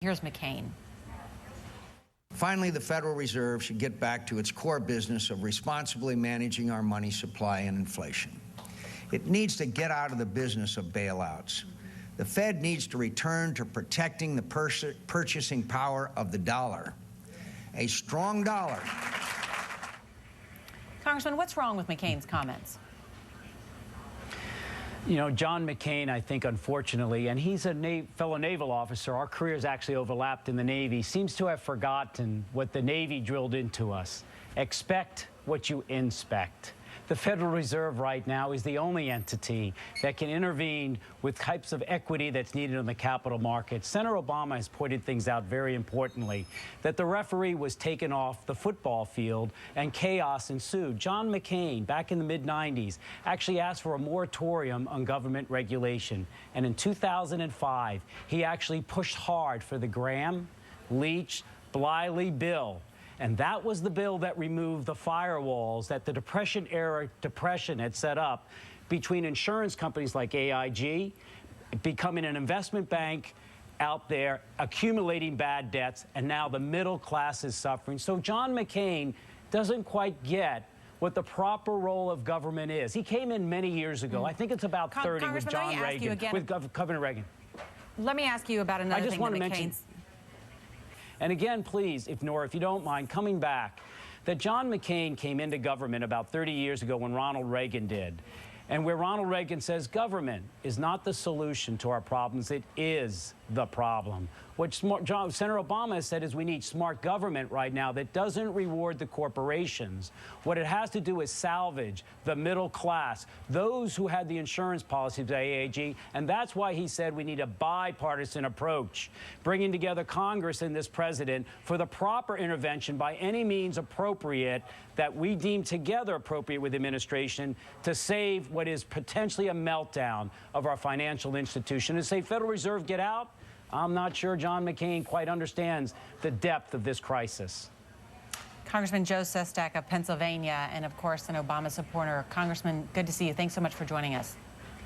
Here's McCain. Finally, the Federal Reserve should get back to its core business of responsibly managing our money supply and inflation. It needs to get out of the business of bailouts. The Fed needs to return to protecting the purchasing power of the dollar. A strong dollar. Congressman, what's wrong with McCain's comments? You know, John McCain, I think, unfortunately, and he's a fellow naval officer, our careers actually overlapped in the Navy, seems to have forgotten what the Navy drilled into us. Expect what you inspect. The Federal Reserve right now is the only entity that can intervene with types of equity that's needed in the capital markets. Senator Obama has pointed things out very importantly, that the referee was taken off the football field and chaos ensued. John McCain, back in the mid-90s, actually asked for a moratorium on government regulation. And in 2005, he actually pushed hard for the Graham, Leach, Bliley bill. And that was the bill that removed the firewalls that the Depression-era depression had set up between insurance companies like AIG, becoming an investment bank out there, accumulating bad debts, and now the middle class is suffering. So John McCain doesn't quite get what the proper role of government is. He came in many years ago. I think it's about 30 with John Reagan, with Governor Reagan. Let me ask you about another thing that McCain's... And again, please, if you don't mind, coming back, that John McCain came into government about 30 years ago when Ronald Reagan did. And where Ronald Reagan says government is not the solution to our problems, it is the problem. What Senator Obama has said is we need smart government right now that doesn't reward the corporations. What it has to do is salvage the middle class, those who had the insurance policies of AIG, and that's why he said we need a bipartisan approach, bringing together Congress and this president for the proper intervention by any means appropriate that we deem together appropriate with the administration to save what is potentially a meltdown of our financial institution. And say, Federal Reserve, get out? I'm not sure John McCain quite understands the depth of this crisis. Congressman Joe Sestak of Pennsylvania, and of course an Obama supporter. Congressman, good to see you. Thanks so much for joining us.